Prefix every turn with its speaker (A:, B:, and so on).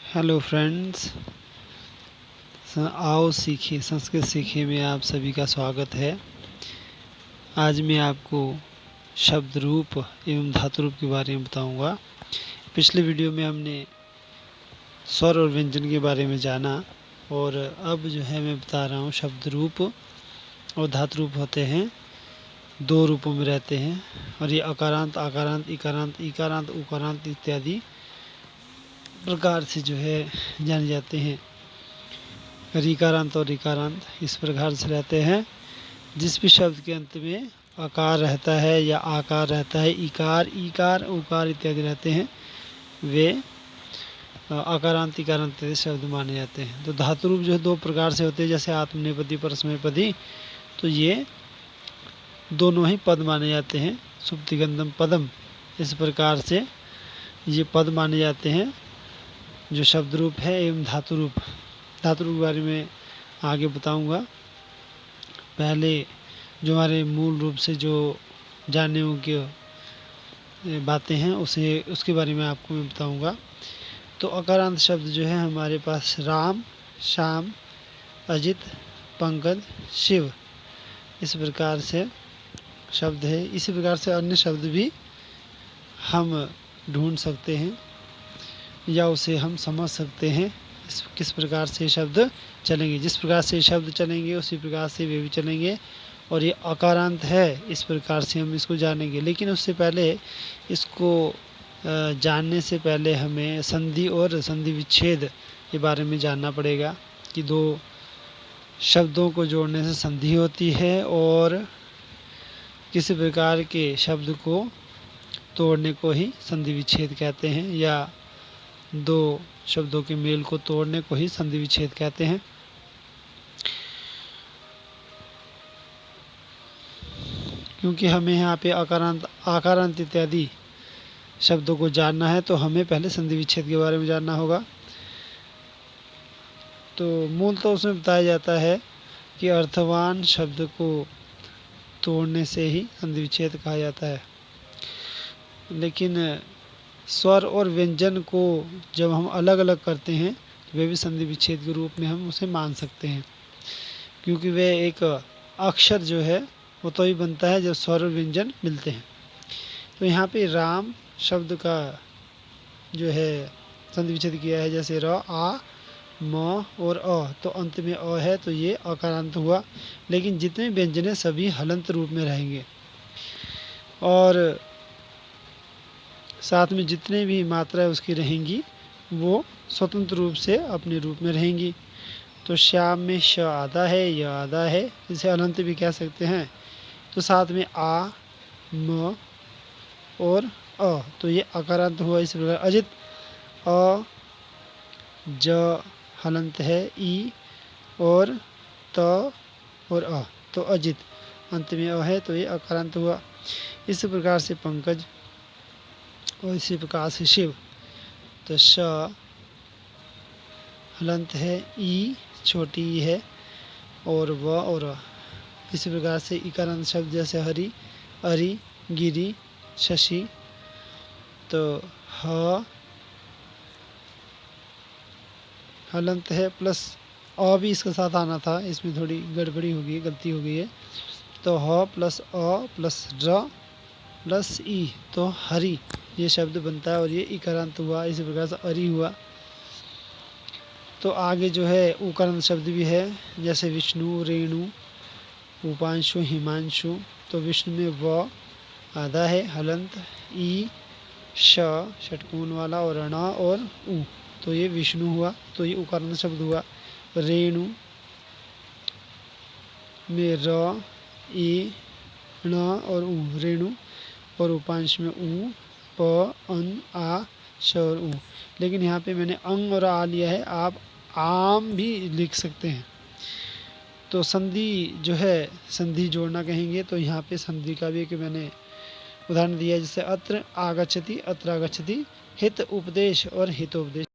A: Hello friends, आओ सीखिए संस्कृत सीखिए में आप सभी का स्वागत है। आज मैं आपको शब्द रूप एवं धातु रूप के बारे में बताऊंगा। पिछले वीडियो में हमने स्वर और व्यंजन के बारे में जाना और अब जो है मैं बता रहा हूँ शब्द रूप और धातु रूप होते हैं, दो रूपों में रहते हैं और ये अकारांत, आकारांत, इकारांत, इकारांत, उकारांत इत्यादि प्रकार से जो है जाने जाते हैं। ऋकारांत और ऋकारांत इस प्रकार से रहते हैं। जिस भी शब्द के अंत में आकार रहता है या आकार रहता है, इकार, ईकार, उकार इत्यादि रहते हैं, वे आकारांत, इकारांत इत्यादि शब्द माने जाते हैं। तो धातु रूप जो है दो प्रकार से होते हैं, जैसे आत्मनेपदी, परस्मैपदी। तो ये दोनों ही पद माने जाते हैं। सुप्तिगंधम पदम, इस प्रकार से ये पद माने जाते हैं जो शब्द रूप है। एवं धातु रूप के बारे में आगे बताऊंगा। पहले जो हमारे मूल रूप से जो जानने योग्य बातें हैं उसके बारे में आपको मैं बताऊंगा। तो अकारांत शब्द जो है हमारे पास राम, श्याम, अजित, पंकज, शिव, इस प्रकार से शब्द है। इसी प्रकार से अन्य शब्द भी हम ढूंढ सकते हैं या उसे हम समझ सकते हैं किस प्रकार से शब्द चलेंगे। जिस प्रकार से शब्द चलेंगे उसी प्रकार से वे भी चलेंगे। और ये अकारांत है, इस प्रकार से हम इसको जानेंगे। लेकिन उससे पहले, इसको जानने से पहले हमें संधि और संधि विच्छेद के बारे में जानना पड़ेगा कि दो शब्दों को जोड़ने से संधि होती है और किसी प्रकार के शब्द को तोड़ने को ही संधि विच्छेद कहते हैं, या दो शब्दों के मेल को तोड़ने को ही संधि विच्छेद कहते हैं। क्योंकि हमें यहाँ पे आकारांत इत्यादि शब्दों को जानना है, तो हमें पहले संधि विच्छेद के बारे में जानना होगा। तो मूल तो उसमें बताया जाता है कि अर्थवान शब्द को तोड़ने से ही संधि विच्छेद कहा जाता है। लेकिन स्वर और व्यंजन को जब हम अलग अलग करते हैं तो वे भी संधि विच्छेद के रूप में हम उसे मान सकते हैं, क्योंकि वे एक अक्षर जो है वो तो ही बनता है जब स्वर और व्यंजन मिलते हैं। तो यहाँ पे राम शब्द का जो है संधि विच्छेद किया है, जैसे र, आ, म और अ, तो अंत में अ है तो ये अकारांत हुआ। लेकिन जितने व्यंजन है सभी हलंत रूप में रहेंगे और साथ में जितने भी मात्राएं उसकी रहेंगी वो स्वतंत्र रूप से अपने रूप में रहेंगी। तो श्याम में श आधा है, य आधा है, इसे अनंत भी कह सकते हैं। तो साथ में आ, म और अ, तो ये अकारांत हुआ। इस प्रकार अजित, अ, ज हलंत है, ई और त और अ, तो अजित, अंत में अ है तो ये अकारांत हुआ। इस प्रकार से पंकज और इसी प्रकार से शिव, तो श हलंत है, ई छोटी ई है और व और अ। इसी प्रकार से इकारांत शब्द जैसे हरि, अरि, गिरि, शशि, तो ह हलंत है प्लस अ भी इसके साथ आना था, इसमें थोड़ी गड़बड़ी हो गई, गलती हो गई है। तो ह प्लस अ प्लस र प्लस ई, तो हरि ये शब्द बनता है और ये इकारांत हुआ। इसी प्रकार से अरि हुआ। तो आगे जो है उकारांत शब्द भी है, जैसे विष्णु, रेणु, उपांशु, हिमांशु। तो विष्णु में व आधा है, हलंत, ई, श षटकोण वाला और ण और उ, तो ये विष्णु हुआ, तो ये उकारांत शब्द हुआ। रेणु में र, ई, ण और उ, रेणु, और उपांश में उ, प, अन, आ, श और उ। लेकिन यहाँ पे मैंने अंग और आ लिया है, आप आम भी लिख सकते हैं। तो संधि जो है संधि जोड़ना कहेंगे, तो यहाँ पे संधि का भी एक मैंने उदाहरण दिया है, जैसे अत्र आगच्छति, अत्र आगच्छति, हित उपदेश और हितोपदेश।